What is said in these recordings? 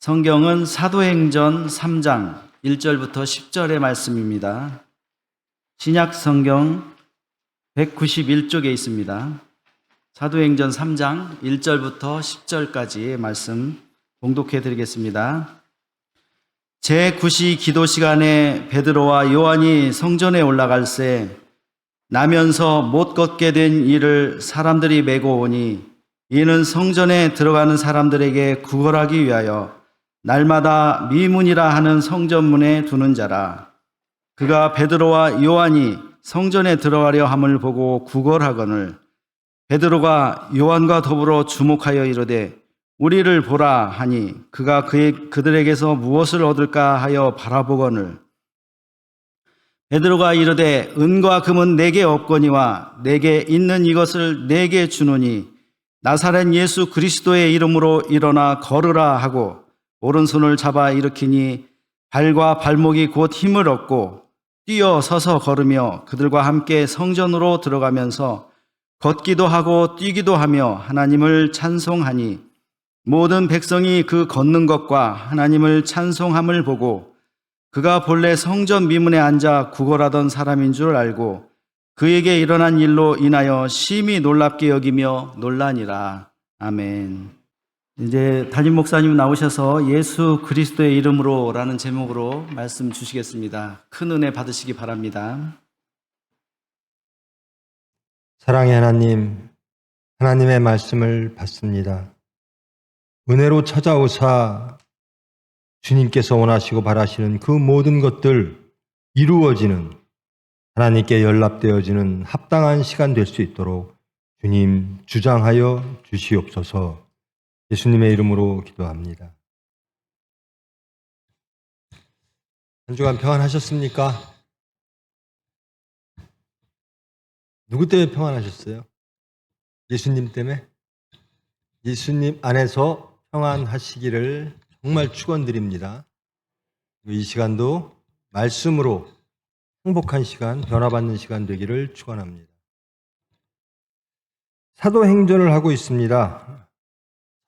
성경은 사도행전 3장 1절부터 10절의 말씀입니다. 신약 성경 191쪽에 있습니다. 사도행전 3장 1절부터 10절까지의 말씀 봉독해 드리겠습니다. 제9시 기도 시간에 베드로와 요한이 성전에 올라갈새 나면서 못 걷게 된 이를 사람들이 메고 오니 이는 성전에 들어가는 사람들에게 구걸하기 위하여 날마다 미문이라 하는 성전문에 두는 자라. 그가 베드로와 요한이 성전에 들어가려 함을 보고 구걸하거늘 베드로가 요한과 더불어 주목하여 이르되 우리를 보라 하니 그가 그들에게서 무엇을 얻을까 하여 바라보거늘 베드로가 이르되 은과 금은 내게 없거니와 내게 있는 이것을 내게 주노니 나사렛 예수 그리스도의 이름으로 일어나 걸으라 하고 오른손을 잡아 일으키니 발과 발목이 곧 힘을 얻고 뛰어 서서 걸으며 그들과 함께 성전으로 들어가면서 걷기도 하고 뛰기도 하며 하나님을 찬송하니 모든 백성이 그 걷는 것과 하나님을 찬송함을 보고 그가 본래 성전 미문에 앉아 구걸하던 사람인 줄 알고 그에게 일어난 일로 인하여 심히 놀랍게 여기며 놀라니라. 아멘. 이제 담임 목사님 나오셔서 예수 그리스도의 이름으로 라는 제목으로 말씀 주시겠습니다. 큰 은혜 받으시기 바랍니다. 사랑의 하나님, 하나님의 말씀을 받습니다. 은혜로 찾아오사 주님께서 원하시고 바라시는 그 모든 것들 이루어지는 하나님께 연락되어지는 합당한 시간 될 수 있도록 주님 주장하여 주시옵소서. 예수님의 이름으로 기도합니다. 한 주간 평안하셨습니까? 누구 때문에 평안하셨어요? 예수님 때문에? 예수님 안에서 평안하시기를 정말 축원드립니다. 이 시간도 말씀으로 행복한 시간, 변화받는 시간 되기를 축원합니다. 사도행전을 하고 있습니다.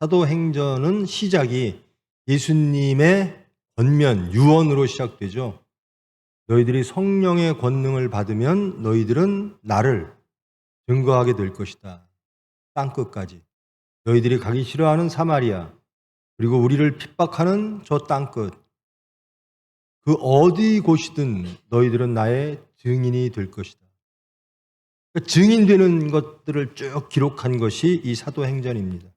사도행전은 시작이 예수님의 권면, 유언으로 시작되죠. 너희들이 성령의 권능을 받으면 너희들은 나를 증거하게 될 것이다. 땅끝까지. 너희들이 가기 싫어하는 사마리아, 그리고 우리를 핍박하는 저 땅끝, 그 어디 곳이든 너희들은 나의 증인이 될 것이다. 그러니까 증인되는 것들을 쭉 기록한 것이 이 사도행전입니다.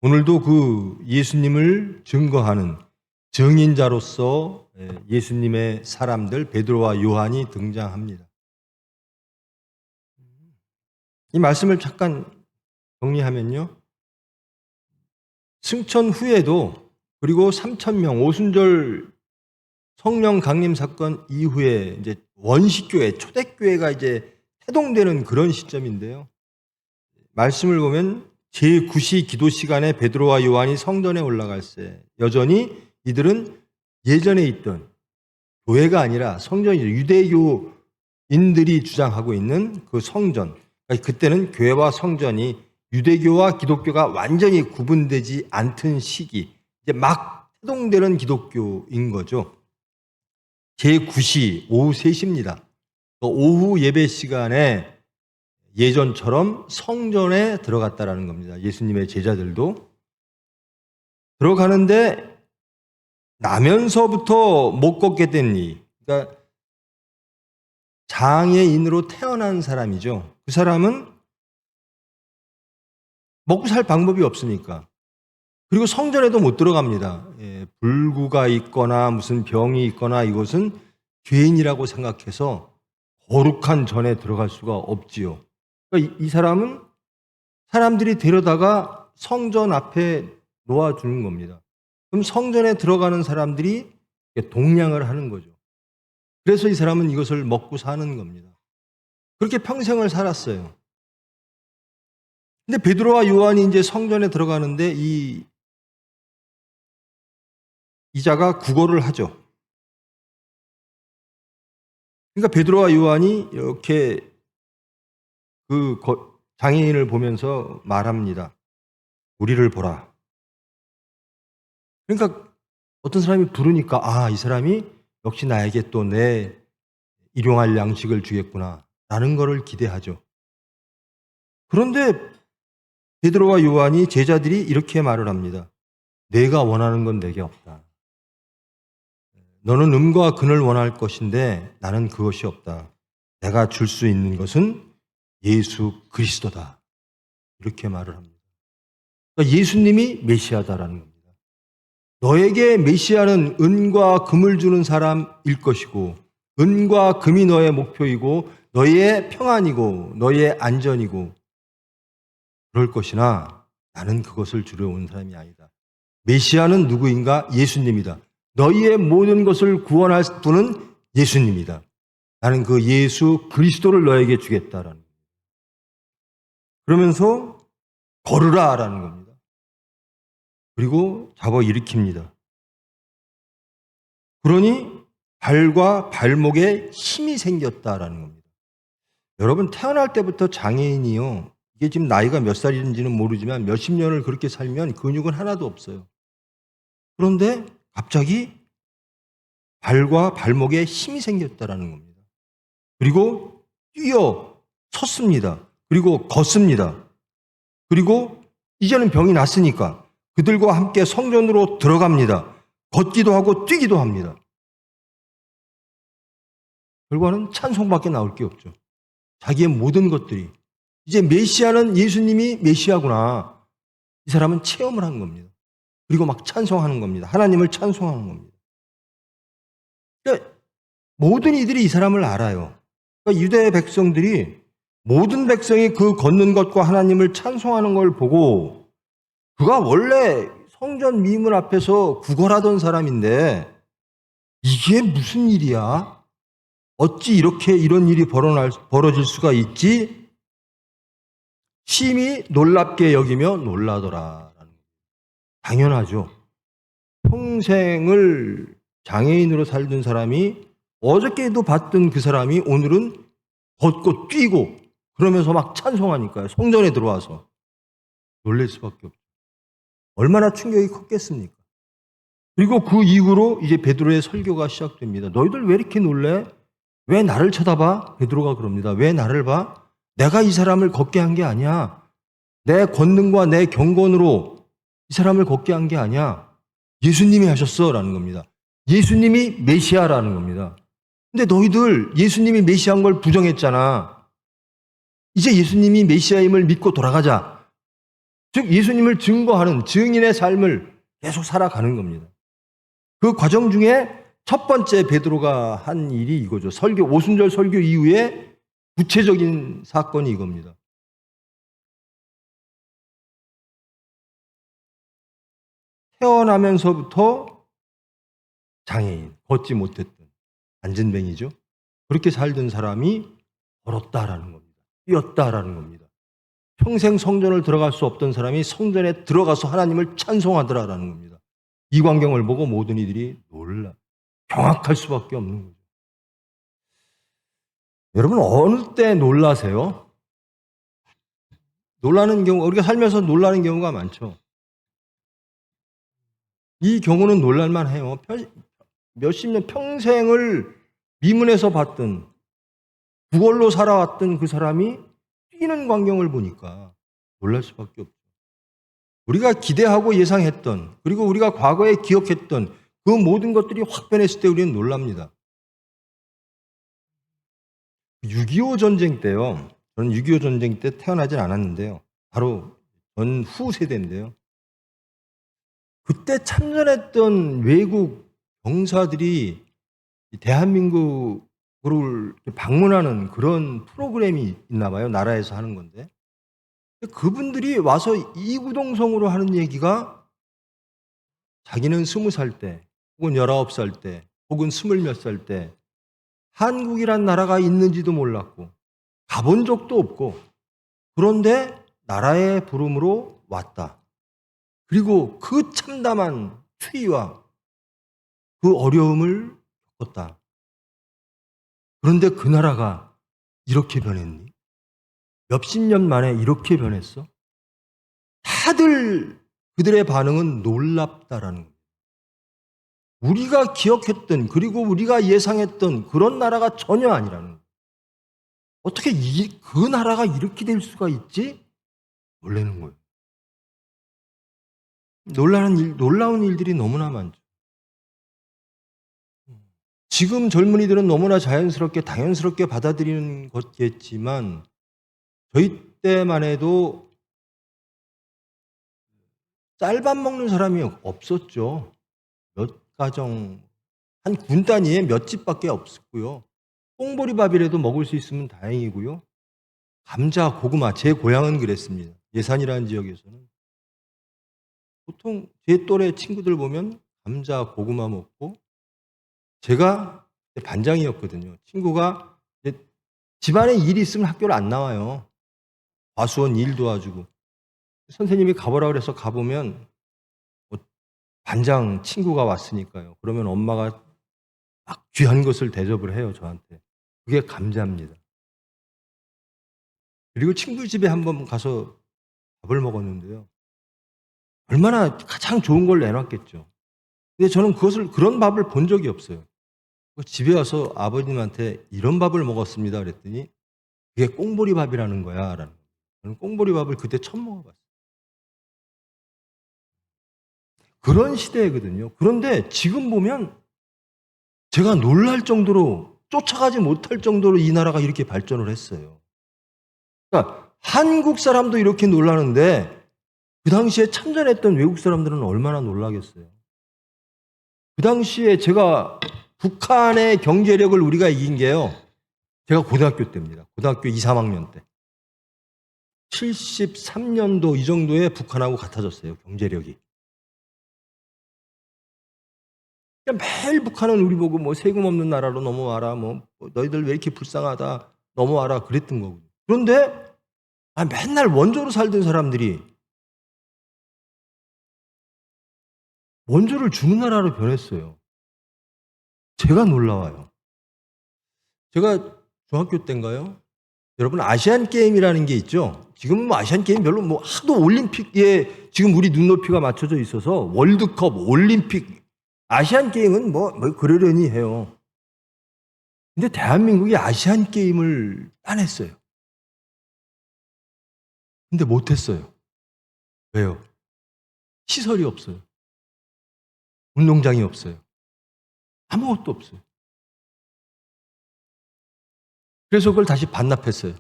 오늘도 그 예수님을 증거하는 증인자로서 예수님의 사람들 베드로와 요한이 등장합니다. 이 말씀을 잠깐 정리하면요. 승천 후에도 그리고 3,000명 오순절 성령 강림 사건 이후에 이제 원식교회, 초대교회가 이제 태동되는 그런 시점인데요. 말씀을 보면 제9시 기도 시간에 베드로와 요한이 성전에 올라갈새 여전히 이들은 예전에 있던 교회가 아니라 성전이죠. 유대교인들이 주장하고 있는 그 성전. 그때는 교회와 성전이 유대교와 기독교가 완전히 구분되지 않던 시기, 이제 막 태동되는 기독교인 거죠. 제9시 오후 3시입니다. 오후 예배 시간에 예전처럼 성전에 들어갔다라는 겁니다. 예수님의 제자들도 들어가는데 나면서부터 못 걷게 된 이, 그러니까 장애인으로 태어난 사람이죠. 그 사람은 먹고 살 방법이 없으니까. 그리고 성전에도 못 들어갑니다. 불구가 있거나 무슨 병이 있거나 이것은 죄인이라고 생각해서 거룩한 전에 들어갈 수가 없지요. 그러니까 이 사람은 사람들이 데려다가 성전 앞에 놓아주는 겁니다. 그럼 성전에 들어가는 사람들이 동냥을 하는 거죠. 그래서 이 사람은 이것을 먹고 사는 겁니다. 그렇게 평생을 살았어요. 근데 베드로와 요한이 이제 성전에 들어가는데 이자가 구걸을 하죠. 그러니까 베드로와 요한이 이렇게 그 장애인을 보면서 말합니다. 우리를 보라. 그러니까 어떤 사람이 부르니까 아, 이 사람이 역시 나에게 또 내 일용할 양식을 주겠구나 라는 것을 기대하죠. 그런데 베드로와 요한이 제자들이 이렇게 말을 합니다. 내가 원하는 건 내게 없다. 너는 음과 금을 원할 것인데 나는 그것이 없다. 내가 줄 수 있는 것은 예수 그리스도다. 이렇게 말을 합니다. 그러니까 예수님이 메시아다라는 겁니다. 너에게 메시아는 은과 금을 주는 사람일 것이고 은과 금이 너의 목표이고 너의 평안이고 너의 안전이고 그럴 것이나 나는 그것을 주려 온 사람이 아니다. 메시아는 누구인가? 예수님이다. 너희의 모든 것을 구원할 분은 예수님이다. 나는 그 예수 그리스도를 너에게 주겠다라는 겁니다. 그러면서 걸으라라는 겁니다. 그리고 잡아 일으킵니다. 그러니 발과 발목에 힘이 생겼다라는 겁니다. 여러분 태어날 때부터 장애인이요. 이게 지금 나이가 몇 살인지는 모르지만 몇십 년을 그렇게 살면 근육은 하나도 없어요. 그런데 갑자기 발과 발목에 힘이 생겼다라는 겁니다. 그리고 뛰어 섰습니다. 그리고 걷습니다. 그리고 이제는 병이 났으니까 그들과 함께 성전으로 들어갑니다. 걷기도 하고 뛰기도 합니다. 결과는 찬송밖에 나올 게 없죠. 자기의 모든 것들이 이제 메시아는 예수님이 메시아구나. 이 사람은 체험을 한 겁니다. 그리고 막 찬송하는 겁니다. 하나님을 찬송하는 겁니다. 그러니까 모든 이들이 이 사람을 알아요. 그러니까 유대 백성들이 모든 백성이 그 걷는 것과 하나님을 찬송하는 걸 보고 그가 원래 성전 미문 앞에서 구걸하던 사람인데 이게 무슨 일이야? 어찌 이렇게 이런 일이 벌어질 수가 있지? 심히 놀랍게 여기며 놀라더라. 당연하죠. 평생을 장애인으로 살던 사람이 어저께도 봤던 그 사람이 오늘은 걷고 뛰고 그러면서 막 찬송하니까요. 성전에 들어와서 놀랄 수밖에 없죠. 얼마나 충격이 컸겠습니까? 그리고 그 이후로 이제 베드로의 설교가 시작됩니다. 너희들 왜 이렇게 놀래? 왜 나를 쳐다봐? 베드로가 그럽니다. 왜 나를 봐? 내가 이 사람을 걷게 한 게 아니야. 내 권능과 내 경건으로 이 사람을 걷게 한 게 아니야. 예수님이 하셨어 라는 겁니다. 예수님이 메시아라는 겁니다. 근데 너희들 예수님이 메시아인 걸 부정했잖아. 이제 예수님이 메시아임을 믿고 돌아가자. 즉 예수님을 증거하는 증인의 삶을 계속 살아가는 겁니다. 그 과정 중에 첫 번째 베드로가 한 일이 이거죠. 오순절 설교 이후에 구체적인 사건이 이겁니다. 태어나면서부터 장애인, 걷지 못했던 안진뱅이죠. 그렇게 살던 사람이 걸었다라는 겁니다. 뛰었다라는 겁니다. 평생 성전을 들어갈 수 없던 사람이 성전에 들어가서 하나님을 찬송하더라라는 겁니다. 이 광경을 보고 모든 이들이 경악할 수밖에 없는 거죠. 여러분 어느 때 놀라세요? 놀라는 경우, 우리가 살면서 놀라는 경우가 많죠. 이 경우는 놀랄만 해요. 몇십 년 평생을 미문에서 봤던 구걸로 살아왔던 그 사람이 뛰는 광경을 보니까 놀랄 수밖에 없죠. 우리가 기대하고 예상했던 그리고 우리가 과거에 기억했던 그 모든 것들이 확 변했을 때 우리는 놀랍니다. 6.25 전쟁 때요. 저는 6.25 전쟁 때 태어나진 않았는데요. 바로 전후 세대인데요. 그때 참전했던 외국 병사들이 대한민국을 방문하는 그런 프로그램이 있나 봐요. 나라에서 하는 건데. 그분들이 와서 이구동성으로 하는 얘기가 자기는 20살 때 혹은 19살 때 혹은 20몇 살 때 한국이란 나라가 있는지도 몰랐고 가본 적도 없고 그런데 나라의 부름으로 왔다. 그리고 그 참담한 추위와 그 어려움을 겪었다. 그런데 그 나라가 이렇게 변했니? 몇십 년 만에 이렇게 변했어? 다들 그들의 반응은 놀랍다라는 거예요. 우리가 기억했던 그리고 우리가 예상했던 그런 나라가 전혀 아니라는 거예요. 어떻게 그 나라가 이렇게 될 수가 있지? 놀라는 거예요. 놀라운 일들이 너무나 많죠. 지금 젊은이들은 너무나 자연스럽게 당연스럽게 받아들이는 것겠지만 저희 때만 해도 쌀밥 먹는 사람이 없었죠. 몇 가정, 한 군 단위에 몇 집밖에 없었고요. 꽁보리밥이라도 먹을 수 있으면 다행이고요. 감자, 고구마, 제 고향은 그랬습니다. 예산이라는 지역에서는 보통 제 또래 친구들 보면 감자, 고구마 먹고, 제가 반장이었거든요. 친구가 이제 집안에 일이 있으면 학교를 안 나와요. 과수원 일 도와주고. 선생님이 가보라 그래서 가보면 뭐 반장 친구가 왔으니까요. 그러면 엄마가 막 귀한 것을 대접을 해요, 저한테. 그게 감자입니다. 그리고 친구 집에 한번 가서 밥을 먹었는데요. 얼마나 가장 좋은 걸 내놨겠죠. 근데 저는 그런 밥을 본 적이 없어요. 집에 와서 아버님한테 이런 밥을 먹었습니다. 그랬더니 그게 꽁보리밥이라는 거야. 라는 거예요. 저는 꽁보리밥을 그때 처음 먹어봤어요. 그런 시대거든요. 그런데 지금 보면 제가 놀랄 정도로 쫓아가지 못할 정도로 이 나라가 이렇게 발전을 했어요. 그러니까 한국 사람도 이렇게 놀라는데 그 당시에 참전했던 외국 사람들은 얼마나 놀라겠어요. 그 당시에 제가 북한의 경제력을 우리가 이긴 게요. 제가 고등학교 때입니다. 고등학교 2, 3학년 때. 73년도 이 정도에 북한하고 같아졌어요. 경제력이. 그러니까 매일 북한은 우리 보고 뭐 세금 없는 나라로 넘어와라. 뭐 너희들 왜 이렇게 불쌍하다. 넘어와라. 그랬던 거거든요. 그런데 맨날 원조로 살던 사람들이 원조를 주는 나라로 변했어요. 제가 놀라워요. 제가 중학교 때인가요? 여러분 아시안 게임이라는 게 있죠. 지금은 뭐 아시안 게임 별로 뭐 하도 올림픽에 지금 우리 눈높이가 맞춰져 있어서 월드컵, 올림픽, 아시안 게임은 뭐 그러려니 해요. 근데 대한민국이 아시안 게임을 따냈어요. 근데 못했어요. 왜요? 시설이 없어요. 운동장이 없어요. 아무것도 없어요. 그래서 그걸 다시 반납했어요.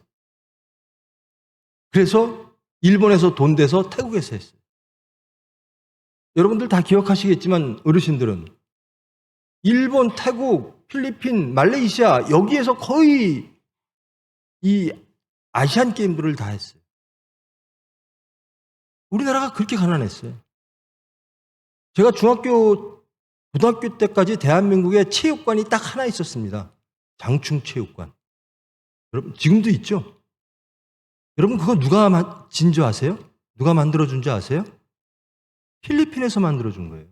그래서 일본에서 돈 대서 태국에서 했어요. 여러분들 다 기억하시겠지만 어르신들은 일본, 태국, 필리핀, 말레이시아 여기에서 거의 이 아시안 게임들을 다 했어요. 우리나라가 그렇게 가난했어요. 제가 고등학교 때까지 대한민국에 체육관이 딱 하나 있었습니다. 장충체육관. 여러분 지금도 있죠? 여러분 그거 누가 진 줄 아세요? 누가 만들어준 줄 아세요? 필리핀에서 만들어준 거예요.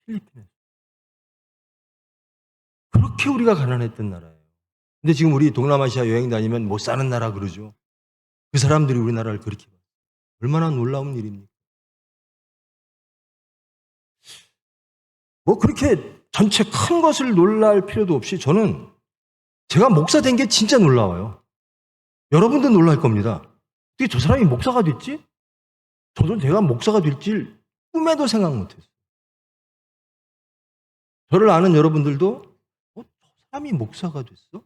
필리핀에서. 그렇게 우리가 가난했던 나라예요. 근데 지금 우리 동남아시아 여행 다니면 못 사는 나라 그러죠. 그 사람들이 우리나라를 그렇게 봐요. 얼마나 놀라운 일입니까? 뭐 그렇게 전체 큰 것을 놀랄 필요도 없이 저는 제가 목사 된 게 진짜 놀라워요. 여러분도 놀랄 겁니다. 어떻게 저 사람이 목사가 됐지? 저도 제가 목사가 될 줄 꿈에도 생각 못했어요. 저를 아는 여러분들도 저 사람이 목사가 됐어?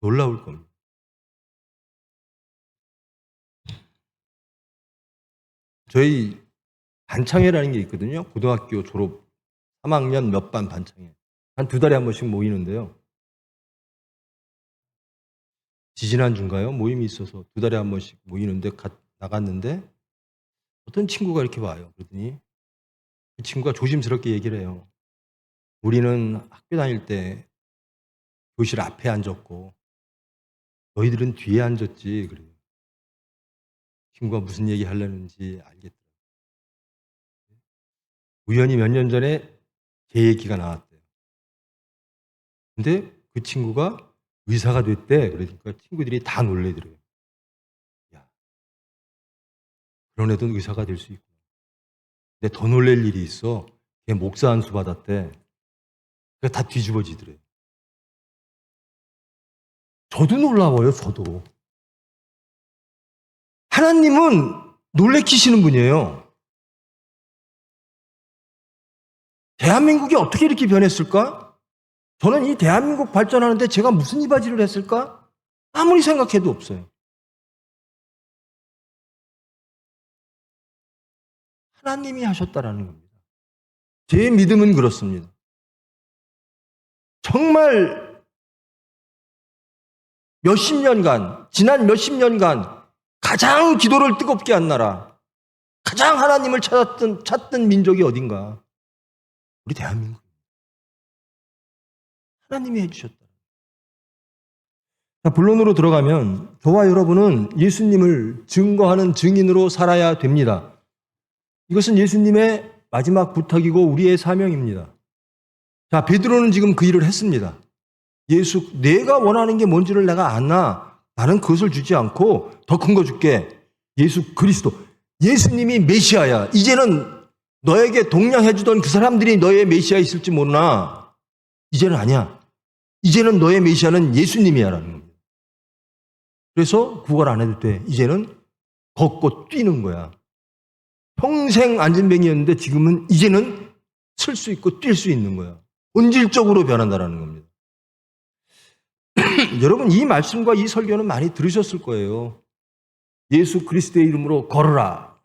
놀라울 겁니다. 저희 반창회라는 게 있거든요. 고등학교 졸업 3학년 몇 반 반창회. 한 2달에 한 번씩 모이는데요. 지지난주인가요? 모임이 있어서 2달에 한 번씩 모이는데 나갔는데 어떤 친구가 이렇게 와요. 그러더니 그 친구가 조심스럽게 얘기를 해요. 우리는 학교 다닐 때 교실 앞에 앉았고 너희들은 뒤에 앉았지. 그래요. 친구가 무슨 얘기 하려는지 알겠더라고요. 우연히 몇 년 전에 제 얘기가 나왔대요. 근데 그 친구가 의사가 됐대. 그러니까 친구들이 다 놀래더래요. 야, 그런 애도 의사가 될 수 있구나. 근데 더 놀랄 일이 있어. 걔 목사 안수 받았대. 그게 다 뒤집어지더래요. 저도 놀라워요, 저도. 하나님은 놀래키시는 분이에요. 대한민국이 어떻게 이렇게 변했을까? 저는 이 대한민국 발전하는데 제가 무슨 이바지를 했을까? 아무리 생각해도 없어요. 하나님이 하셨다라는 겁니다. 제 믿음은 그렇습니다. 정말 지난 몇십 년간 가장 기도를 뜨겁게 한 나라, 가장 하나님을 찾던 민족이 어딘가? 우리 대한민국. 하나님이 해주셨다. 자, 본론으로 들어가면 저와 여러분은 예수님을 증거하는 증인으로 살아야 됩니다. 이것은 예수님의 마지막 부탁이고 우리의 사명입니다. 자, 베드로는 지금 그 일을 했습니다. 예수, 내가 원하는 게 뭔지를 내가 아나. 나는 그것을 주지 않고 더 큰 거 줄게. 예수 그리스도. 예수님이 메시아야. 이제는 너에게 동냥해주던 그 사람들이 너의 메시아 있을지 모르나 이제는 아니야. 이제는 너의 메시아는 예수님이야라는 겁니다. 그래서 구걸 안 해도 돼. 이제는 걷고 뛰는 거야. 평생 안진뱅이였는데 지금은 이제는 설 수 있고 뛸 수 있는 거야. 본질적으로 변한다는 겁니다. 여러분, 이 말씀과 이 설교는 많이 들으셨을 거예요. 예수 그리스도의 이름으로 걸어라.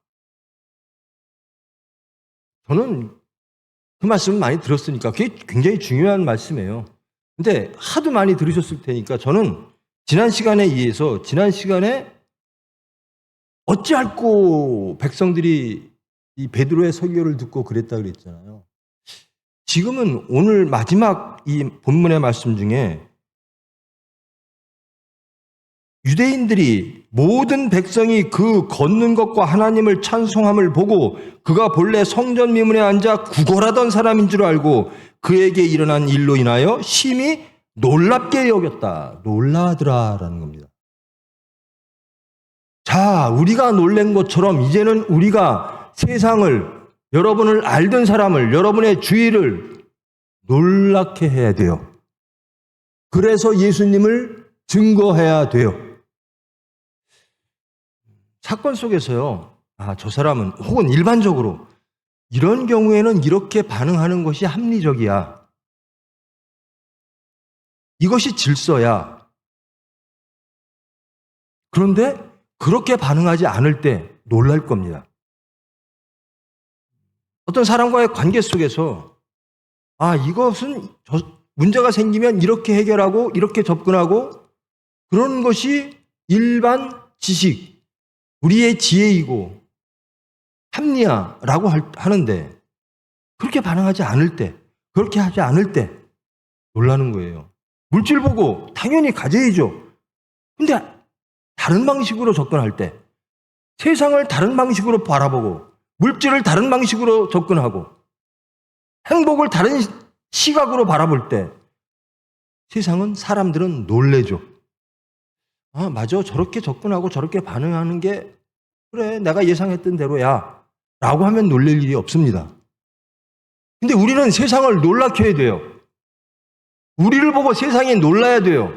저는 그 말씀을 많이 들었으니까 그게 굉장히 중요한 말씀이에요. 근데 하도 많이 들으셨을 테니까 저는 지난 시간에 어찌할꼬 백성들이 이 베드로의 설교를 듣고 그랬다 그랬잖아요. 지금은 오늘 마지막 이 본문의 말씀 중에 유대인들이 모든 백성이 그 걷는 것과 하나님을 찬송함을 보고 그가 본래 성전 미문에 앉아 구걸하던 사람인 줄 알고 그에게 일어난 일로 인하여 심히 놀랍게 여겼다. 놀라더라라는 겁니다. 자, 우리가 놀란 것처럼 이제는 우리가 세상을, 여러분을 알던 사람을, 여러분의 주위를 놀랍게 해야 돼요. 그래서 예수님을 증거해야 돼요. 사건 속에서요, 저 사람은, 혹은 일반적으로 이런 경우에는 이렇게 반응하는 것이 합리적이야. 이것이 질서야. 그런데 그렇게 반응하지 않을 때 놀랄 겁니다. 어떤 사람과의 관계 속에서 이것은 문제가 생기면 이렇게 해결하고 이렇게 접근하고 그런 것이 일반 지식, 우리의 지혜이고 합리화라고 하는데 그렇게 반응하지 않을 때, 그렇게 하지 않을 때 놀라는 거예요. 물질 보고 당연히 가져야죠. 근데 다른 방식으로 접근할 때, 세상을 다른 방식으로 바라보고 물질을 다른 방식으로 접근하고 행복을 다른 시각으로 바라볼 때 세상은, 사람들은 놀래죠. 맞아. 저렇게 접근하고 저렇게 반응하는 게 그래, 내가 예상했던 대로야 라고 하면 놀랄 일이 없습니다. 근데 우리는 세상을 놀라게 해야 돼요. 우리를 보고 세상이 놀라야 돼요.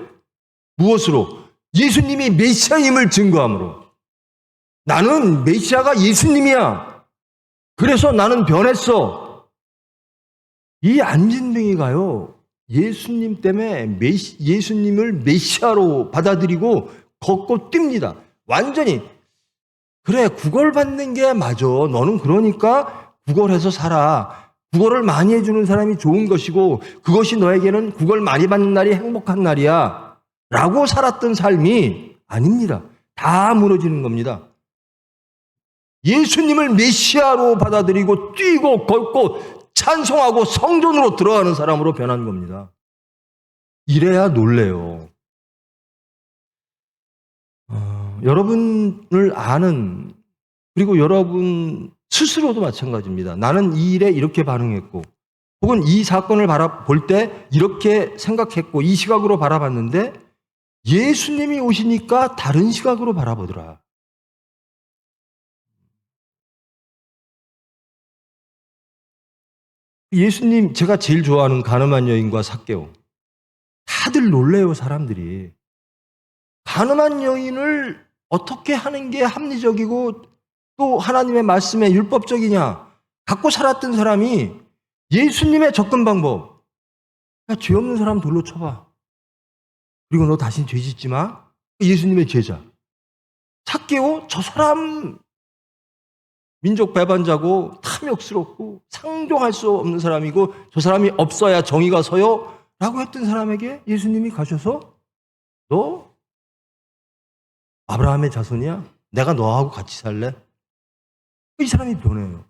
무엇으로? 예수님이 메시아임을 증거함으로. 나는 메시아가 예수님이야. 그래서 나는 변했어. 이 안진뱅이가요, 예수님 때문에 예수님을 메시아로 받아들이고 걷고 뜁니다. 완전히. 그래, 구걸받는 게 맞아. 너는 그러니까 구걸해서 살아. 구걸을 많이 해주는 사람이 좋은 것이고 그것이 너에게는 구걸 많이 받는 날이 행복한 날이야 라고 살았던 삶이 아닙니다. 다 무너지는 겁니다. 예수님을 메시아로 받아들이고 뛰고 걷고 찬송하고 성전으로 들어가는 사람으로 변한 겁니다. 이래야 놀래요. 여러분을 아는, 그리고 여러분 스스로도 마찬가지입니다. 나는 이 일에 이렇게 반응했고 혹은 이 사건을 바라볼 때 이렇게 생각했고 이 시각으로 바라봤는데 예수님이 오시니까 다른 시각으로 바라보더라. 예수님, 제가 제일 좋아하는 가늠한 여인과 삭개오. 다들 놀래요, 사람들이. 가늠한 여인을 어떻게 하는 게 합리적이고 또 하나님의 말씀에 율법적이냐 갖고 살았던 사람이 예수님의 접근 방법, 야, 죄 없는 사람 돌로 쳐봐. 그리고 너 다신 죄 짓지 마. 예수님의 제자. 삭개오, 저 사람 민족 배반자고 탐욕스럽고 상종할 수 없는 사람이고 저 사람이 없어야 정의가 서요 라고 했던 사람에게 예수님이 가셔서 너 아브라함의 자손이야? 내가 너하고 같이 살래? 이 사람이 변해요.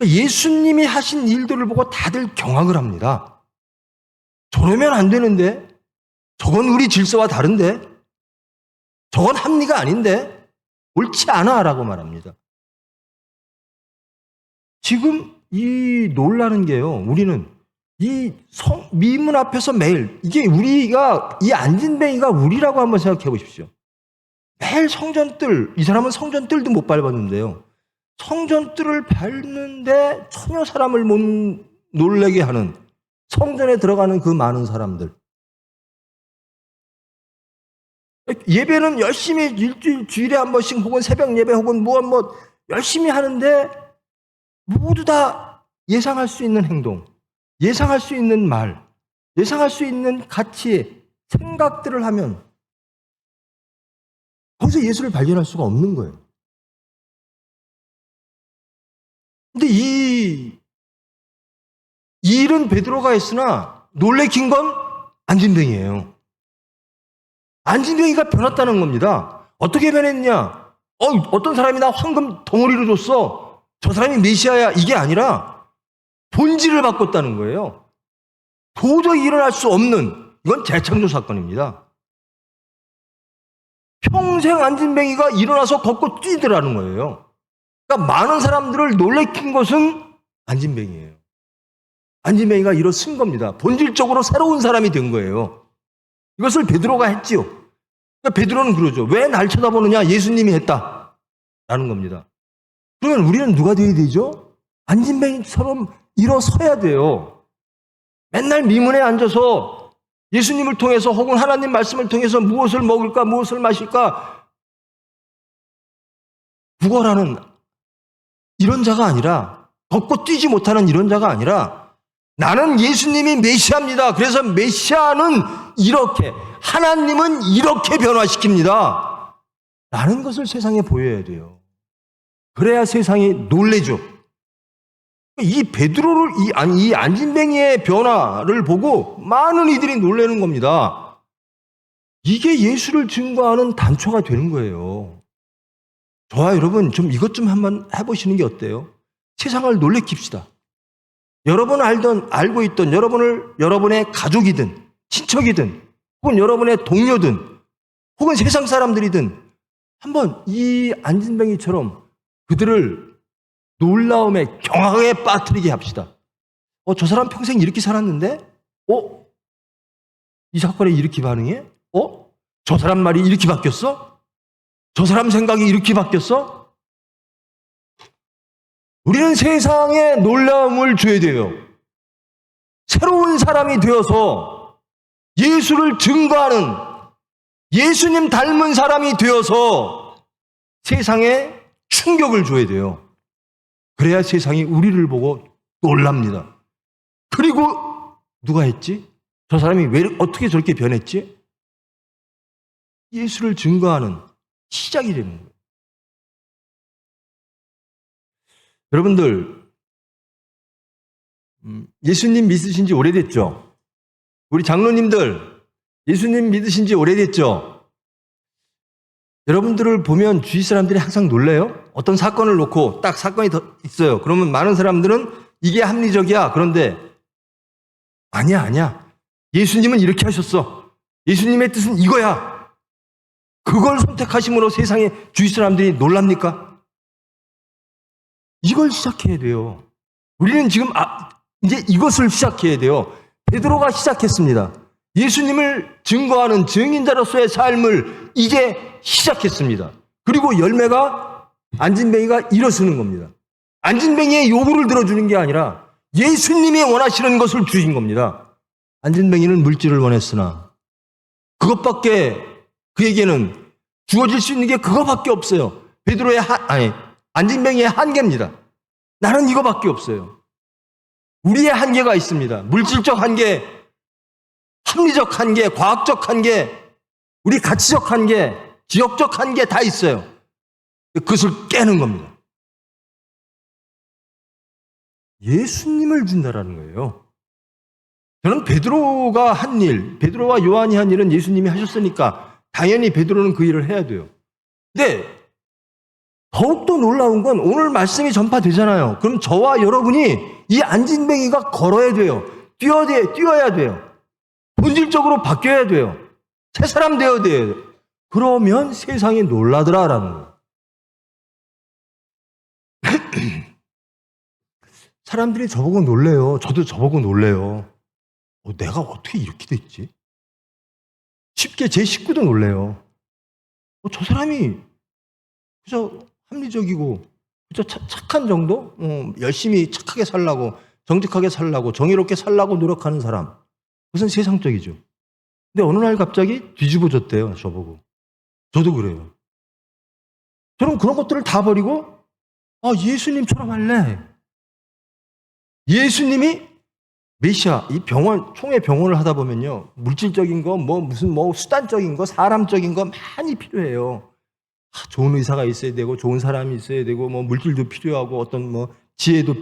예수님이 하신 일들을 보고 다들 경악을 합니다. 저러면 안 되는데? 저건 우리 질서와 다른데? 저건 합리가 아닌데? 옳지 않아 라고 말합니다. 지금 이 놀라는 게요, 우리는 이 미문 앞에서 매일, 이게 우리가, 이 안진뱅이가 우리라고 한번 생각해 보십시오. 매일 성전뜰, 이 사람은 성전뜰도 못 밟았는데요. 성전뜰을 밟는데 천여 사람을 못 놀래게 하는, 성전에 들어가는 그 많은 사람들. 예배는 열심히 일주일, 주일에 한 번씩 혹은 새벽 예배 혹은 뭐 열심히 하는데 모두 다 예상할 수 있는 행동, 예상할 수 있는 말, 예상할 수 있는 가치, 생각들을 하면 거기서 예수를 발견할 수가 없는 거예요. 근데 이 일은 베드로가 했으나 놀래킨 건 안진뱅이에요. 안진뱅이가 변했다는 겁니다. 어떻게 변했냐? 어떤 사람이 나 황금 덩어리로 줬어. 저 사람이 메시아야. 이게 아니라 본질을 바꿨다는 거예요. 도저히 일어날 수 없는, 이건 재창조 사건입니다. 평생 안진뱅이가 일어나서 걷고 뛰더라는 거예요. 그러니까 많은 사람들을 놀래킨 것은 안진뱅이에요. 안진뱅이가 일어선 겁니다. 본질적으로 새로운 사람이 된 거예요. 이것을 베드로가 했지요. 그러니까 베드로는 그러죠. 왜 날 쳐다보느냐? 예수님이 했다. 라는 겁니다. 그러면 우리는 누가 되어야 되죠? 안진뱅이처럼 일어서야 돼요. 맨날 미문에 앉아서 예수님을 통해서 혹은 하나님 말씀을 통해서 무엇을 먹을까, 무엇을 마실까 구걸하는 이런 자가 아니라, 걷고 뛰지 못하는 이런 자가 아니라, 나는 예수님이 메시아입니다. 그래서 메시아는 이렇게, 하나님은 이렇게 변화시킵니다. 라는 것을 세상에 보여야 돼요. 그래야 세상이 놀래죠. 이 베드로를, 이 안진뱅이의 변화를 보고 많은 이들이 놀라는 겁니다. 이게 예수를 증거하는 단초가 되는 거예요. 저와 여러분 좀 이것 좀 한번 해보시는 게 어때요? 세상을 놀래킵시다. 여러분 알고 있던 여러분의 가족이든 친척이든 혹은 여러분의 동료든 혹은 세상 사람들이든 한번 이 안진뱅이처럼 그들을 놀라움에 경악에 빠뜨리게 합시다. 저 사람 평생 이렇게 살았는데? 이 사건에 이렇게 반응해? 저 사람 말이 이렇게 바뀌었어? 저 사람 생각이 이렇게 바뀌었어? 우리는 세상에 놀라움을 줘야 돼요. 새로운 사람이 되어서 예수를 증거하는, 예수님 닮은 사람이 되어서 세상에 충격을 줘야 돼요. 그래야 세상이 우리를 보고 놀랍니다. 그리고 누가 했지? 저 사람이 어떻게 저렇게 변했지? 예수를 증거하는 시작이 되는 거예요. 여러분들, 예수님 믿으신 지 오래됐죠? 우리 장로님들, 예수님 믿으신 지 오래됐죠? 여러분들을 보면 주위 사람들이 항상 놀래요. 어떤 사건을 놓고 딱 사건이 더 있어요. 그러면 많은 사람들은 이게 합리적이야. 그런데 아니야. 예수님은 이렇게 하셨어. 예수님의 뜻은 이거야. 그걸 선택하심으로 세상에 주위 사람들이 놀랍니까? 이걸 시작해야 돼요. 우리는 지금 이제 이것을 시작해야 돼요. 베드로가 시작했습니다. 예수님을 증거하는 증인자로서의 삶을 이제 시작했습니다. 그리고 열매가 안진뱅이가 일어서는 겁니다. 안진뱅이의 요구를 들어주는 게 아니라 예수님이 원하시는 것을 주신 겁니다. 안진뱅이는 물질을 원했으나 그것밖에 그에게는 주어질 수 있는 게 그거밖에 없어요. 베드로의 안진뱅이의 한계입니다. 나는 이거밖에 없어요. 우리의 한계가 있습니다. 물질적 한계, 합리적 한계, 과학적 한계, 우리 가치적 한계, 지역적 한계 다 있어요. 그것을 깨는 겁니다. 예수님을 준다라는 거예요. 저는 베드로가 한 일, 베드로와 요한이 한 일은 예수님이 하셨으니까 당연히 베드로는 그 일을 해야 돼요. 근데 더욱더 놀라운 건 오늘 말씀이 전파되잖아요. 그럼 저와 여러분이 이 안진뱅이가 걸어야 돼요. 뛰어야 돼요. 본질적으로 바뀌어야 돼요. 새 사람 되어야 돼요. 그러면 세상이 놀라더라라는 거예요. 사람들이 저보고 놀래요. 저도 저보고 놀래요. 내가 어떻게 이렇게 됐지? 쉽게 제 식구도 놀래요. 저 사람이 그저 합리적이고 그저 착한 정도? 열심히 착하게 살라고, 정직하게 살라고, 정의롭게 살라고 노력하는 사람. 그것은 세상적이죠. 근데 어느 날 갑자기 뒤집어졌대요, 저보고. 저도 그래요. 저는 그런 것들을 다 버리고 예수님처럼 할래. 예수님이 메시아, 이 총회 병원을 하다 보면요. 물질적인 거, 무슨 수단적인 거, 사람적인 거 많이 필요해요. 좋은 의사가 있어야 되고, 좋은 사람이 있어야 되고, 물질도 필요하고, 어떤 지혜도.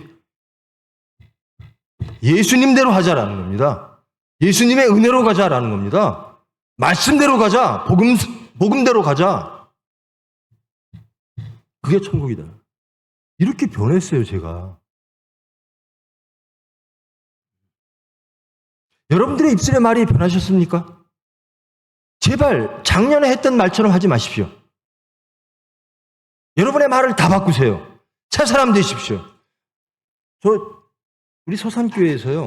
예수님대로 하자라는 겁니다. 예수님의 은혜로 가자라는 겁니다. 말씀대로 가자. 복음대로 가자. 그게 천국이다. 이렇게 변했어요, 제가. 여러분들의 입술의 말이 변하셨습니까? 제발 작년에 했던 말처럼 하지 마십시오. 여러분의 말을 다 바꾸세요. 새 사람 되십시오. 우리 서산교회에서요.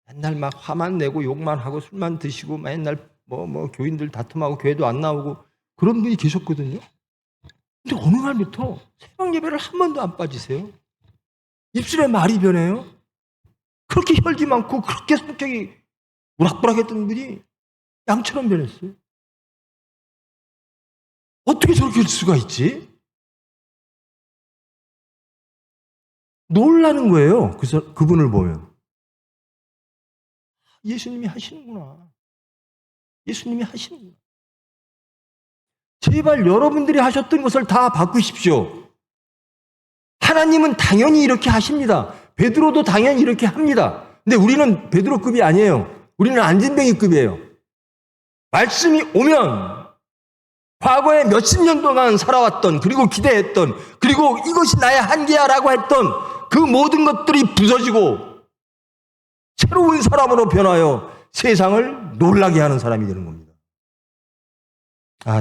맨날 막 화만 내고 욕만 하고 술만 드시고 맨날 교인들 다툼하고 교회도 안 나오고 그런 분이 계셨거든요. 근데 어느 날부터 새벽 예배를 한 번도 안 빠지세요. 입술의 말이 변해요. 그렇게 혈기 많고 그렇게 성격이 우락부락했던 분이 양처럼 변했어요. 어떻게 저렇게 할 수가 있지? 놀라는 거예요. 그분을 보면. 예수님이 하시는구나. 예수님이 하시는구나. 제발 여러분들이 하셨던 것을 다 바꾸십시오. 하나님은 당연히 이렇게 하십니다. 베드로도 당연히 이렇게 합니다. 근데 우리는 베드로급이 아니에요. 우리는 안진뱅이급이에요. 말씀이 오면 과거에 몇십 년 동안 살아왔던, 그리고 기대했던, 그리고 이것이 나의 한계야라고 했던 그 모든 것들이 부서지고 새로운 사람으로 변하여 세상을 놀라게 하는 사람이 되는 겁니다.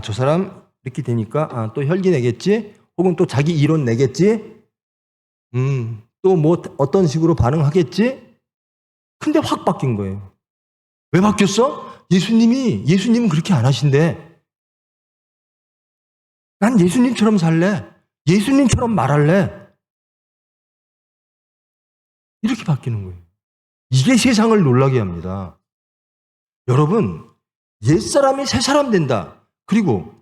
저 사람 이렇게 되니까 또 혈기 내겠지? 혹은 또 자기 이론 내겠지? 또 어떤 식으로 반응하겠지? 근데 확 바뀐 거예요. 왜 바뀌었어? 예수님은 그렇게 안 하신대. 난 예수님처럼 살래. 예수님처럼 말할래. 이렇게 바뀌는 거예요. 이게 세상을 놀라게 합니다. 여러분, 옛사람이 새사람 된다. 그리고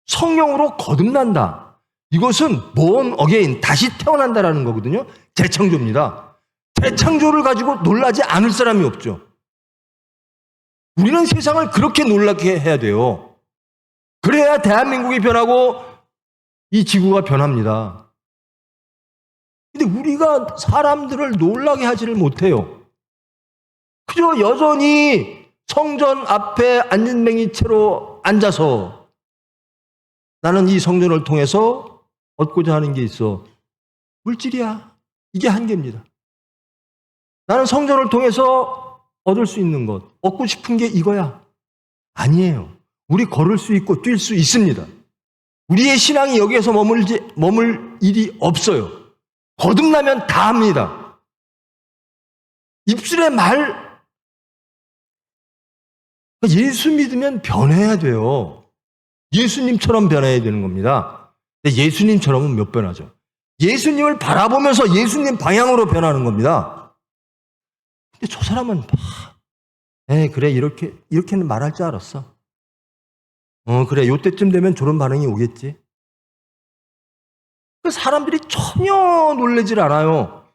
성령으로 거듭난다. 이것은 born again, 다시 태어난다라는 거거든요. 재창조입니다. 재창조를 가지고 놀라지 않을 사람이 없죠. 우리는 세상을 그렇게 놀라게 해야 돼요. 그래야 대한민국이 변하고 이 지구가 변합니다. 근데 우리가 사람들을 놀라게 하지를 못해요. 그저 여전히 성전 앞에 안진뱅이 채로 앉아서 나는 이 성전을 통해서 얻고자 하는 게 있어. 물질이야. 이게 한계입니다. 나는 성전을 통해서 얻을 수 있는 것, 얻고 싶은 게 이거야. 아니에요. 우리 걸을 수 있고 뛸 수 있습니다. 우리의 신앙이 여기에서 머물 일이 없어요. 거듭나면 다 합니다. 입술의 말, 예수 믿으면 변해야 돼요. 예수님처럼 변해야 되는 겁니다. 근데 예수님처럼은 못 변하죠. 예수님을 바라보면서 예수님 방향으로 변하는 겁니다. 근데 저 사람은 그래 이렇게는 말할 줄 알았어. 그래 요때쯤 되면 저런 반응이 오겠지. 그 사람들이 전혀 놀라질 않아요.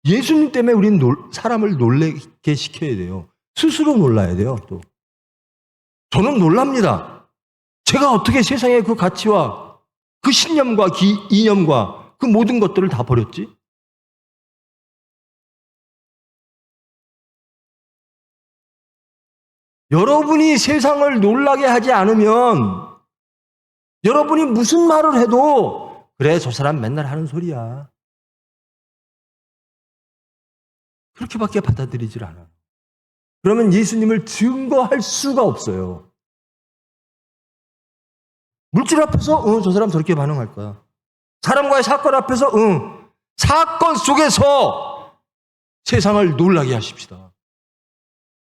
예수님 때문에 우리는 사람을 놀라게 시켜야 돼요. 스스로 놀라야 돼요. 또 저는 놀랍니다. 제가 어떻게 세상의 그 가치와 그 신념과 이념과 그 모든 것들을 다 버렸지? 여러분이 세상을 놀라게 하지 않으면 여러분이 무슨 말을 해도 그래 저 사람 맨날 하는 소리야. 그렇게밖에 받아들이질 않아. 그러면 예수님을 증거할 수가 없어요. 물질 앞에서 저 사람 저렇게 반응할 거야. 사람과의 사건 앞에서 사건 속에서 세상을 놀라게 하십시다.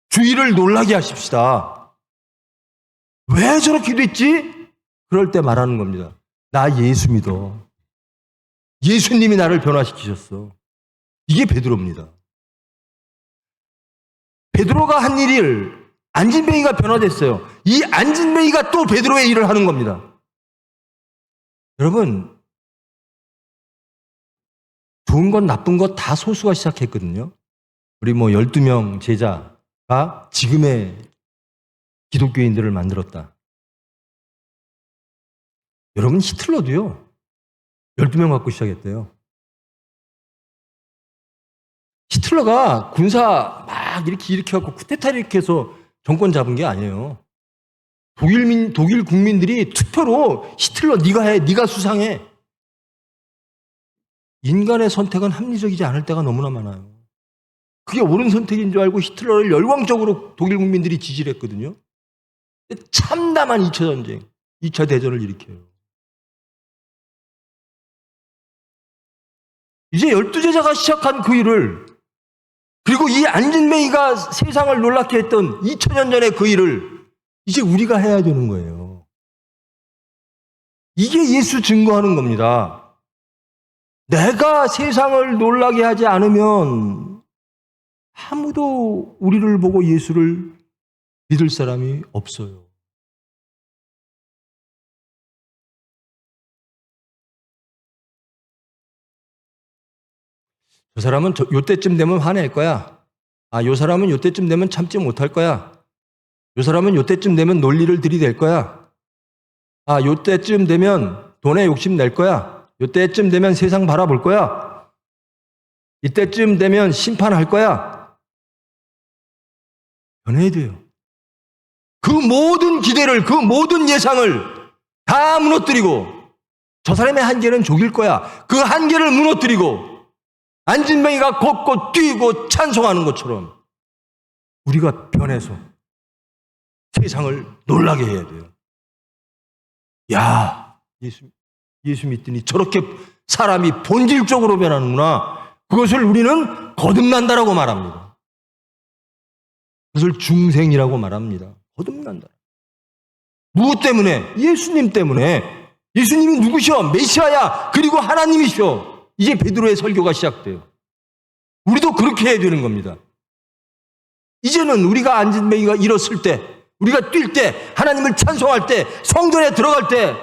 주위를 놀라게 하십시다. 왜 저렇게 됐지? 그럴 때 말하는 겁니다. 나 예수 믿어. 예수님이 나를 변화시키셨어. 이게 베드로입니다. 베드로가 한 일을 안진뱅이가 변화됐어요. 이 안진뱅이가 또 베드로의 일을 하는 겁니다. 여러분, 좋은 것 나쁜 것 다 소수가 시작했거든요. 우리 12명 제자가 지금의 기독교인들을 만들었다. 여러분, 히틀러도요. 12명 갖고 시작했대요. 히틀러가 군사 막 이렇게 갖고 쿠데타 이렇게 해서 정권 잡은 게 아니에요. 독일 국민들이 투표로 히틀러 네가 해, 네가 수상해. 인간의 선택은 합리적이지 않을 때가 너무나 많아요. 그게 옳은 선택인 줄 알고 히틀러를 열광적으로 독일 국민들이 지지를 했거든요. 참담한 2차 전쟁, 2차 대전을 일으켜요. 이제 12제자가 시작한 그 일을, 그리고 이 안진뱅이가 세상을 놀랍게 했던 2000년 전의 그 일을 이제 우리가 해야 되는 거예요. 이게 예수 증거하는 겁니다. 내가 세상을 놀라게 하지 않으면 아무도 우리를 보고 예수를 믿을 사람이 없어요. 저 사람은 요때쯤 되면 화낼 거야. 요 사람은 요때쯤 되면 참지 못할 거야. 요 사람은 요때쯤 되면 논리를 들이댈 거야. 요때쯤 되면 돈에 욕심 낼 거야. 요때쯤 되면 세상 바라볼 거야. 이때쯤 되면 심판할 거야. 변해야 돼요. 그 모든 기대를, 그 모든 예상을 다 무너뜨리고, 저 사람의 한계는 족일 거야. 그 한계를 무너뜨리고 안진뱅이가 걷고 뛰고 찬송하는 것처럼 우리가 변해서 세상을 놀라게 해야 돼요. 야, 예수 믿더니 저렇게 사람이 본질적으로 변하는구나. 그것을 우리는 거듭난다라고 말합니다. 그것을 중생이라고 말합니다. 거듭난다. 무엇 때문에? 예수님 때문에. 예수님이 누구셔? 메시아야. 그리고 하나님이셔. 이제 베드로의 설교가 시작돼요. 우리도 그렇게 해야 되는 겁니다. 이제는 우리가 안진뱅이가 일었을 때, 우리가 뛸 때, 하나님을 찬송할 때, 성전에 들어갈 때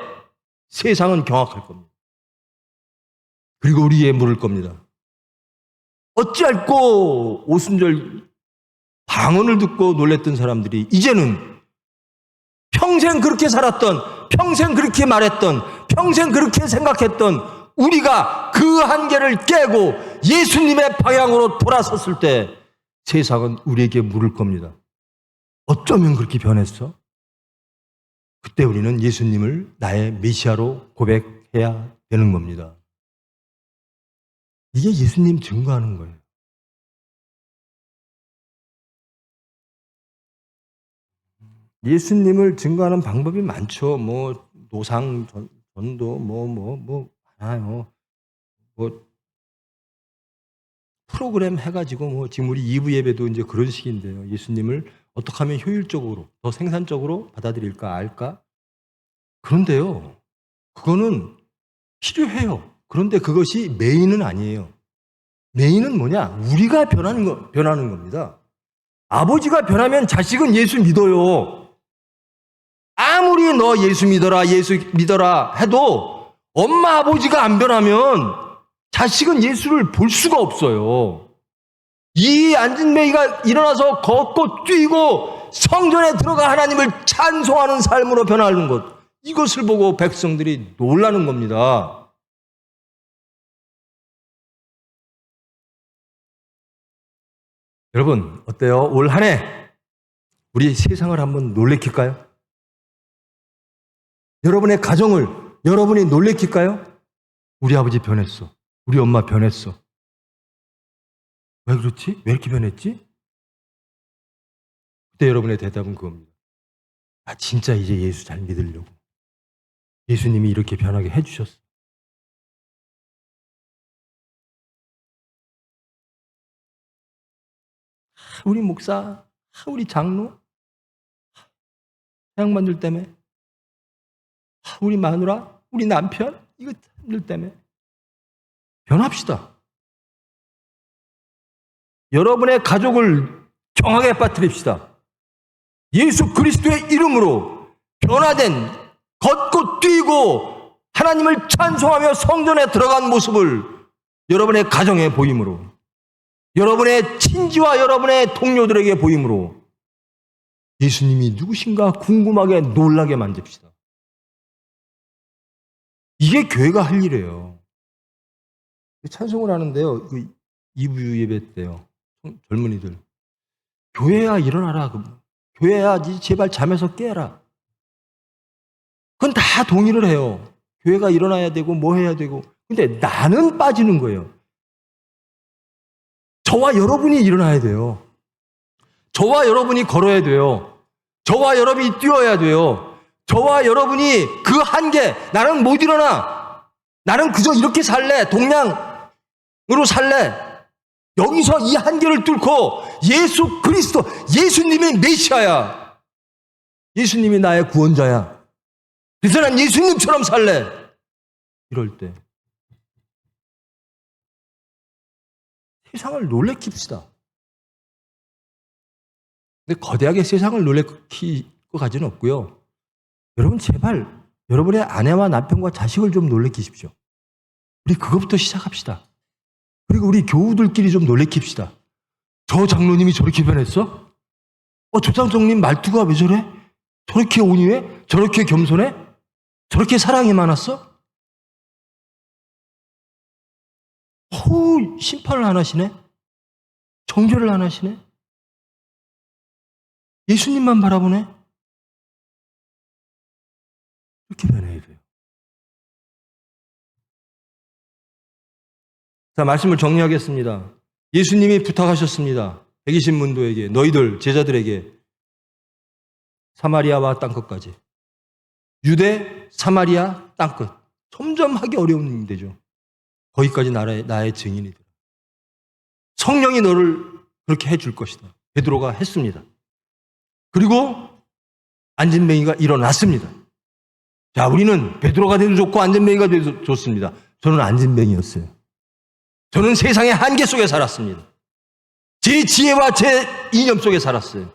세상은 경악할 겁니다. 그리고 우리에 물을 겁니다. 어찌할꼬 오순절 방언을 듣고 놀랬던 사람들이 이제는 평생 그렇게 살았던, 평생 그렇게 말했던, 평생 그렇게 생각했던 우리가 그 한계를 깨고 예수님의 방향으로 돌아섰을 때 세상은 우리에게 물을 겁니다. 어쩌면 그렇게 변했어? 그때 우리는 예수님을 나의 메시아로 고백해야 되는 겁니다. 이게 예수님 증거하는 거예요. 예수님을 증거하는 방법이 많죠. 노상 전도 많아요. 프로그램 해가지고 지금 우리 2부 예배도 이제 그런 식인데요. 예수님을 어떻게 하면 효율적으로 더 생산적으로 받아들일까 알까? 그런데요, 그거는 필요해요. 그런데 그것이 메인은 아니에요. 메인은 뭐냐? 우리가 변하는 겁니다. 아버지가 변하면 자식은 예수 믿어요. 아무리 너 예수 믿어라 해도 엄마 아버지가 안 변하면 자식은 예수를 볼 수가 없어요. 이 안진뱅이가 일어나서 걷고 뛰고 성전에 들어가 하나님을 찬송하는 삶으로 변하는 것, 이것을 보고 백성들이 놀라는 겁니다. 여러분 어때요? 올 한 해 우리 세상을 한번 놀래킬까요? 여러분의 가정을 여러분이 놀래킬까요? 우리 아버지 변했어. 우리 엄마 변했어. 왜 그렇지? 왜 이렇게 변했지? 그때 여러분의 대답은 그겁니다. 아, 진짜 이제 예수 잘 믿으려고. 예수님이 이렇게 변하게 해주셨어. 우리 목사, 우리 장로, 양반들 때문에, 우리 마누라, 우리 남편, 이것들 때문에 변합시다. 여러분의 가족을 정하게 빠뜨립시다. 예수 그리스도의 이름으로 변화된, 걷고 뛰고 하나님을 찬송하며 성전에 들어간 모습을 여러분의 가정에 보임으로, 여러분의 친지와 여러분의 동료들에게 보임으로 예수님이 누구신가 궁금하게 놀라게 만듭시다. 이게 교회가 할 일이에요. 찬송을 하는데요. 2부 예배 때요. 젊은이들. 교회야 일어나라. 교회야 제발 잠에서 깨라. 그건 다 동의를 해요. 교회가 일어나야 되고 뭐 해야 되고. 근데 나는 빠지는 거예요. 저와 여러분이 일어나야 돼요. 저와 여러분이 걸어야 돼요. 저와 여러분이 뛰어야 돼요. 저와 여러분이 그 한계, 나는 못 일어나. 나는 그저 이렇게 살래. 동양으로 살래. 여기서 이 한계를 뚫고 예수 그리스도, 예수님이 메시아야. 예수님이 나의 구원자야. 그래서 난 예수님처럼 살래. 이럴 때 세상을 놀래킵시다. 근데 거대하게 세상을 놀래킬 것까지는 없고요. 여러분 제발 여러분의 아내와 남편과 자식을 좀 놀래키십시오. 우리 그것부터 시작합시다. 그리고 우리 교우들끼리 좀 놀래킵시다. 저 장로님이 저렇게 변했어? 저 장로님 말투가 왜 저래? 저렇게 온유해? 저렇게 겸손해? 저렇게 사랑이 많았어? 심판을 안 하시네? 정죄를 안 하시네? 예수님만 바라보네? 이렇게 변해야 돼요. 자, 말씀을 정리하겠습니다. 예수님이 부탁하셨습니다. 120문도에게, 너희들 제자들에게 사마리아와 땅끝까지. 유대, 사마리아, 땅끝. 점점 하기 어려운 일이 되죠. 거기까지 나의 증인이 되라. 성령이 너를 그렇게 해줄 것이다. 베드로가 했습니다. 그리고 안진뱅이가 일어났습니다. 자, 우리는 베드로가 돼도 좋고 안진뱅이가 돼도 좋습니다. 저는 안진뱅이였어요. 저는 세상의 한계 속에 살았습니다. 제 지혜와 제 이념 속에 살았어요.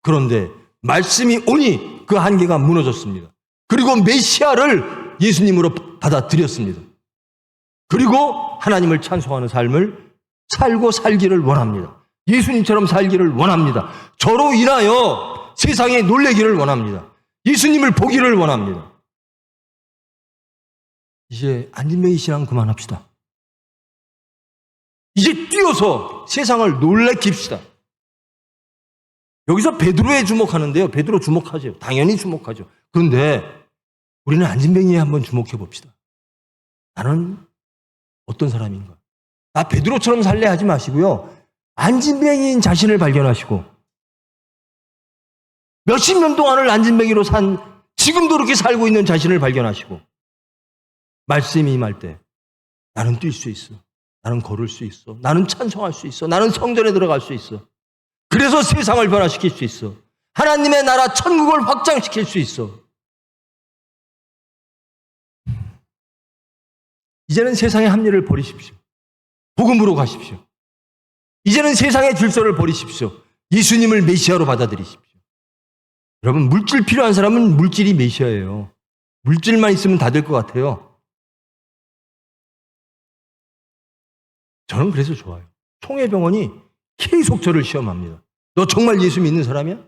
그런데 말씀이 오니 그 한계가 무너졌습니다. 그리고 메시아를 예수님으로 받아들였습니다. 그리고 하나님을 찬송하는 삶을 살고 살기를 원합니다. 예수님처럼 살기를 원합니다. 저로 인하여 세상에 놀래기를 원합니다. 예수님을 보기를 원합니다. 이제 안진뱅이 신앙 그만합시다. 이제 뛰어서 세상을 놀래킵시다. 여기서 베드로에 주목하는데요. 베드로 주목하죠. 당연히 주목하죠. 그런데 우리는 안진뱅이에 한번 주목해 봅시다. 나는 어떤 사람인가? 나 베드로처럼 살래 하지 마시고요. 안진뱅이인 자신을 발견하시고 몇십 년 동안을 안진뱅이로 산 지금도 그렇게 살고 있는 자신을 발견하시고 말씀이 임할 때 나는 뛸 수 있어. 나는 걸을 수 있어. 나는 찬송할 수 있어. 나는 성전에 들어갈 수 있어. 그래서 세상을 변화시킬 수 있어. 하나님의 나라 천국을 확장시킬 수 있어. 이제는 세상의 합리를 버리십시오. 복음으로 가십시오. 이제는 세상의 질서를 버리십시오. 예수님을 메시아로 받아들이십시오. 여러분, 물질 필요한 사람은 물질이 메시아예요. 물질만 있으면 다 될 것 같아요. 저는 그래서 좋아요. 총회병원이 계속 저를 시험합니다. 너 정말 예수 믿는 사람이야?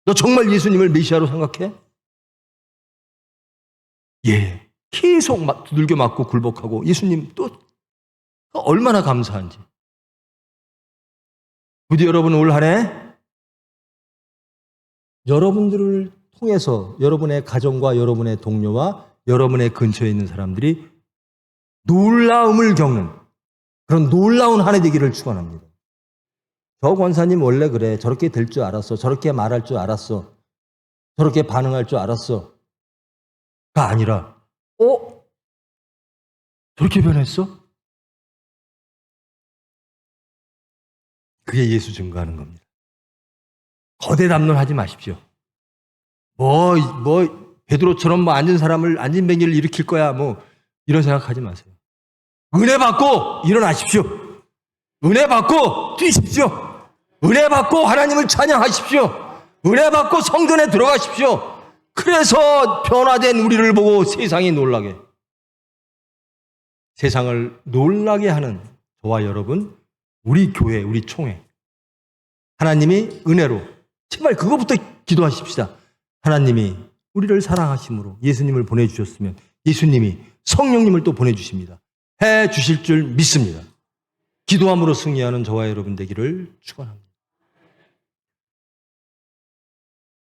너 정말 예수님을 메시아로 생각해? 예. 계속 두들겨 맞고 굴복하고 예수님 또 얼마나 감사한지. 부디 여러분 올 한 해 여러분들을 통해서 여러분의 가정과 여러분의 동료와 여러분의 근처에 있는 사람들이 놀라움을 겪는 그런 놀라운 한 해 되기를 축원합니다. 저 권사님 원래 그래. 저렇게 될 줄 알았어. 저렇게 말할 줄 알았어. 저렇게 반응할 줄 알았어. 가 아니라 저렇게 변했어? 그게 예수 증거하는 겁니다. 거대 담론하지 마십시오. 베드로처럼 앉은 사람을 앉은 뱅이를 일으킬 거야. 이런 생각하지 마세요. 은혜 받고 일어나십시오. 은혜 받고 뛰십시오. 은혜 받고 하나님을 찬양하십시오. 은혜 받고 성전에 들어가십시오. 그래서 변화된 우리를 보고 세상이 놀라게. 세상을 놀라게 하는 저와 여러분, 우리 교회, 우리 총회. 하나님이 은혜로, 제발 그거부터 기도하십시다. 하나님이 우리를 사랑하심으로 예수님을 보내주셨으면 예수님이 성령님을 또 보내주십니다. 해 주실 줄 믿습니다. 기도함으로 승리하는 저와 여러분 되기를 축원합니다.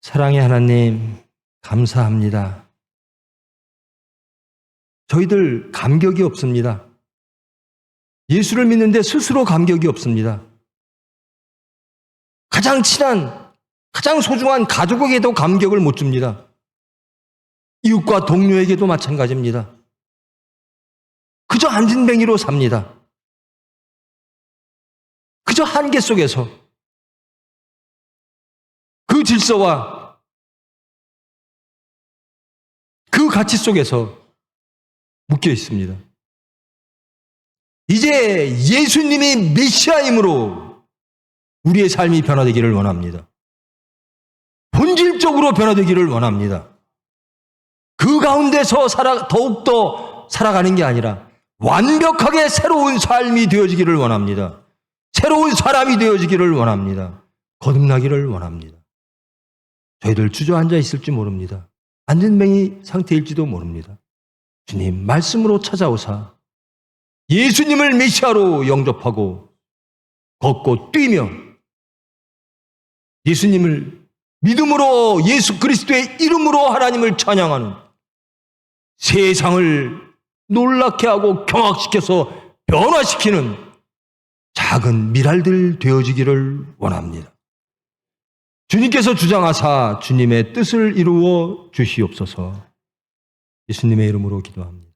사랑의 하나님, 감사합니다. 저희들 감격이 없습니다. 예수를 믿는데 스스로 감격이 없습니다. 가장 친한, 가장 소중한 가족에게도 감격을 못 줍니다. 이웃과 동료에게도 마찬가지입니다. 그저 앉은뱅이로 삽니다. 그저 한계 속에서 그 질서와 그 가치 속에서 묶여 있습니다. 이제 예수님이 메시아임으로 우리의 삶이 변화되기를 원합니다. 본질적으로 변화되기를 원합니다. 그 가운데서 더욱더 살아가는 게 아니라 완벽하게 새로운 삶이 되어지기를 원합니다. 새로운 사람이 되어지기를 원합니다. 거듭나기를 원합니다. 저희들 주저앉아 있을지 모릅니다. 앉은뱅이 상태일지도 모릅니다. 주님 말씀으로 찾아오사 예수님을 메시아로 영접하고 걷고 뛰며 예수님을 믿음으로 예수 그리스도의 이름으로 하나님을 찬양하는 세상을 놀랍게 하고 경악시켜서 변화시키는 작은 미랄들 되어지기를 원합니다. 주님께서 주장하사 주님의 뜻을 이루어 주시옵소서. 예수님의 이름으로 기도합니다.